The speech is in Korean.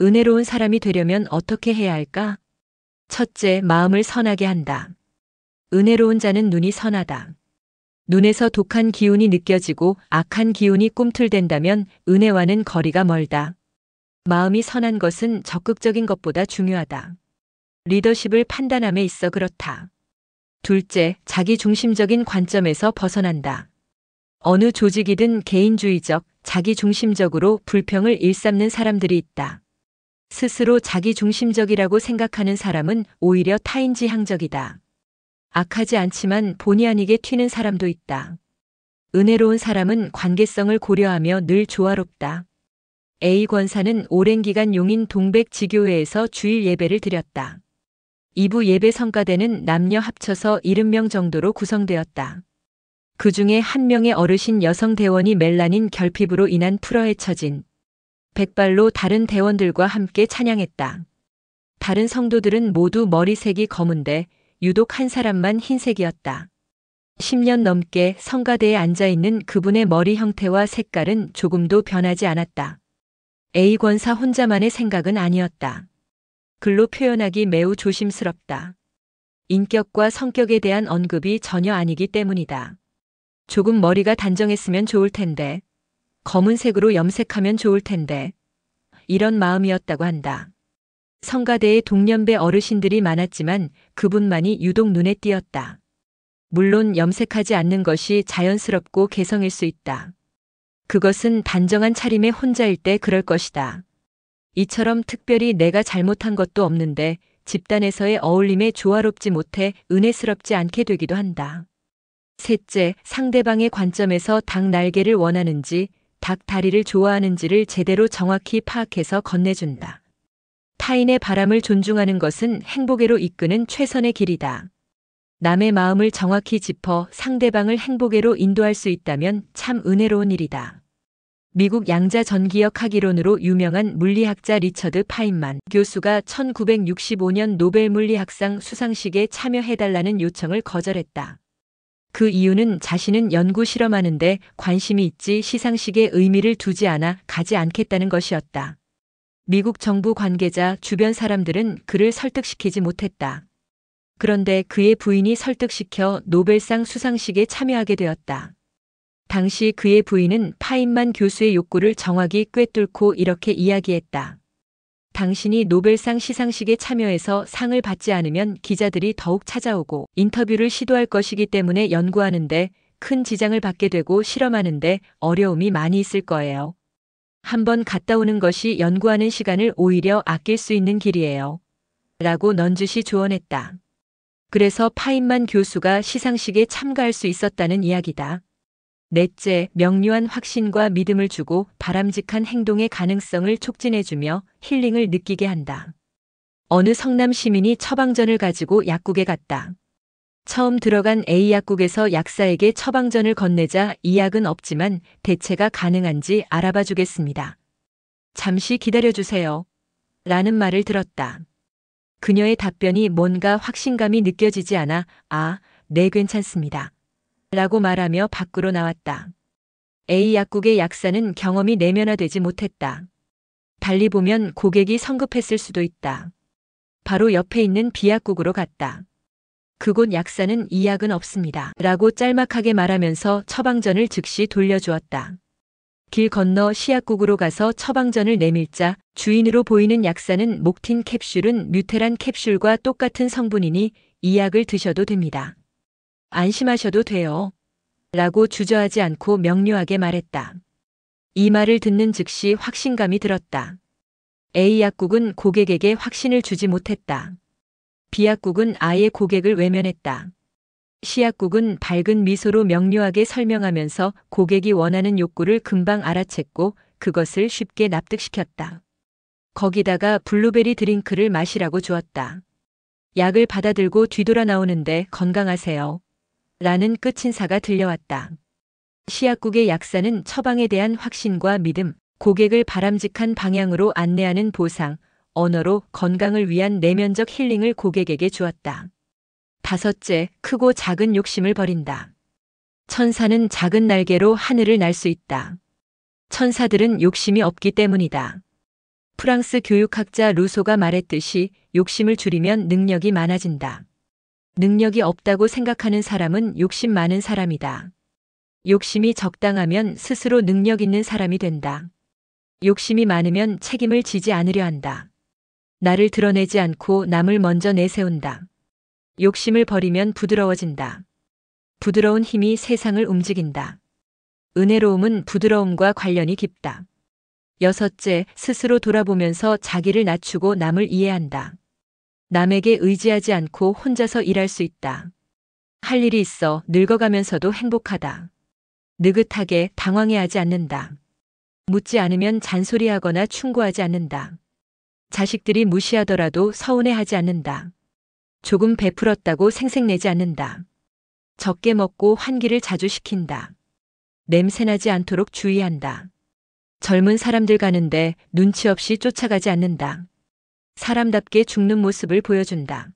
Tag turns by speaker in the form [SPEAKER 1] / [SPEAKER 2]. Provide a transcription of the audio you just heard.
[SPEAKER 1] 은혜로운 사람이 되려면 어떻게 해야 할까? 첫째, 마음을 선하게 한다. 은혜로운 자는 눈이 선하다. 눈에서 독한 기운이 느껴지고 악한 기운이 꿈틀댄다면 은혜와는 거리가 멀다. 마음이 선한 것은 적극적인 것보다 중요하다. 리더십을 판단함에 있어 그렇다. 둘째, 자기 중심적인 관점에서 벗어난다. 어느 조직이든 개인주의적, 자기 중심적으로 불평을 일삼는 사람들이 있다. 스스로 자기 중심적이라고 생각하는 사람은 오히려 타인지향적이다. 악하지 않지만 본의 아니게 튀는 사람도 있다. 은혜로운 사람은 관계성을 고려하며 늘 조화롭다. A 권사는 오랜 기간 용인 동백지교회에서 주일 예배를 드렸다. 2부 예배 성가대는 남녀 합쳐서 70명 정도로 구성되었다. 그 중에 한 명의 어르신 여성 대원이 멜라닌 결핍으로 인한 풀어헤쳐진 백발로 다른 대원들과 함께 찬양했다. 다른 성도들은 모두 머리색이 검은데 유독 한 사람만 흰색이었다. 10년 넘게 성가대에 앉아있는 그분의 머리 형태와 색깔은 조금도 변하지 않았다. A 권사 혼자만의 생각은 아니었다. 글로 표현하기 매우 조심스럽다. 인격과 성격에 대한 언급이 전혀 아니기 때문이다. 조금 머리가 단정했으면 좋을 텐데, 검은색으로 염색하면 좋을 텐데, 이런 마음이었다고 한다. 성가대에 동년배 어르신들이 많았지만 그분만이 유독 눈에 띄었다. 물론 염색하지 않는 것이 자연스럽고 개성일 수 있다. 그것은 단정한 차림의 혼자일 때 그럴 것이다. 이처럼 특별히 내가 잘못한 것도 없는데 집단에서의 어울림에 조화롭지 못해 은혜스럽지 않게 되기도 한다. 셋째, 상대방의 관점에서 닭 날개를 원하는지 닭 다리를 좋아하는지를 제대로 정확히 파악해서 건네준다. 타인의 바람을 존중하는 것은 행복에로 이끄는 최선의 길이다. 남의 마음을 정확히 짚어 상대방을 행복에로 인도할 수 있다면 참 은혜로운 일이다. 미국 양자 전기역 학이론으로 유명한 물리학자 리처드 파인만 교수가 1965년 노벨 물리학상 수상식에 참여해달라는 요청을 거절했다. 그 이유는 자신은 연구 실험하는데 관심이 있지 시상식에 의미를 두지 않아 가지 않겠다는 것이었다. 미국 정부 관계자 주변 사람들은 그를 설득시키지 못했다. 그런데 그의 부인이 설득시켜 노벨상 수상식에 참여하게 되었다. 당시 그의 부인은 파인만 교수의 욕구를 정확히 꿰뚫고 이렇게 이야기했다. 당신이 노벨상 시상식에 참여해서 상을 받지 않으면 기자들이 더욱 찾아오고 인터뷰를 시도할 것이기 때문에 연구하는데 큰 지장을 받게 되고 실험하는데 어려움이 많이 있을 거예요. 한번 갔다 오는 것이 연구하는 시간을 오히려 아낄 수 있는 길이에요. 라고 넌지시 조언했다. 그래서 파인만 교수가 시상식에 참가할 수 있었다는 이야기다. 넷째, 명료한 확신과 믿음을 주고 바람직한 행동의 가능성을 촉진해주며 힐링을 느끼게 한다. 어느 성남 시민이 처방전을 가지고 약국에 갔다. 처음 들어간 A 약국에서 약사에게 처방전을 건네자 이 약은 없지만 대체가 가능한지 알아봐 주겠습니다. 잠시 기다려주세요. 라는 말을 들었다. 그녀의 답변이 뭔가 확신감이 느껴지지 않아 네 괜찮습니다. 라고 말하며 밖으로 나왔다. A 약국의 약사는 경험이 내면화되지 못했다. 달리 보면 고객이 성급했을 수도 있다. 바로 옆에 있는 B 약국으로 갔다. 그곳 약사는 이 약은 없습니다. 라고 짤막하게 말하면서 처방전을 즉시 돌려주었다. 길 건너 시약국으로 가서 처방전을 내밀자 주인으로 보이는 약사는 목틴 캡슐은 뮤테란 캡슐과 똑같은 성분이니 이 약을 드셔도 됩니다. 안심하셔도 돼요. 라고 주저하지 않고 명료하게 말했다. 이 말을 듣는 즉시 확신감이 들었다. A 약국은 고객에게 확신을 주지 못했다. B 약국은 아예 고객을 외면했다. C 약국은 밝은 미소로 명료하게 설명하면서 고객이 원하는 욕구를 금방 알아챘고 그것을 쉽게 납득시켰다. 거기다가 블루베리 드링크를 마시라고 주었다. 약을 받아들고 뒤돌아 나오는데 건강하세요. 라는 끝인사가 들려왔다. 시약국의 약사는 처방에 대한 확신과 믿음, 고객을 바람직한 방향으로 안내하는 보상, 언어로 건강을 위한 내면적 힐링을 고객에게 주었다. 다섯째, 크고 작은 욕심을 버린다. 천사는 작은 날개로 하늘을 날 수 있다. 천사들은 욕심이 없기 때문이다. 프랑스 교육학자 루소가 말했듯이 욕심을 줄이면 능력이 많아진다. 능력이 없다고 생각하는 사람은 욕심 많은 사람이다. 욕심이 적당하면 스스로 능력 있는 사람이 된다. 욕심이 많으면 책임을 지지 않으려 한다. 나를 드러내지 않고 남을 먼저 내세운다. 욕심을 버리면 부드러워진다. 부드러운 힘이 세상을 움직인다. 은혜로움은 부드러움과 관련이 깊다. 여섯째, 스스로 돌아보면서 자기를 낮추고 남을 이해한다. 남에게 의지하지 않고 혼자서 일할 수 있다. 할 일이 있어 늙어가면서도 행복하다. 느긋하게 당황해하지 않는다. 묻지 않으면 잔소리하거나 충고하지 않는다. 자식들이 무시하더라도 서운해하지 않는다. 조금 베풀었다고 생색내지 않는다. 적게 먹고 환기를 자주 시킨다. 냄새나지 않도록 주의한다. 젊은 사람들 가는데 눈치 없이 쫓아가지 않는다. 사람답게 죽는 모습을 보여준다.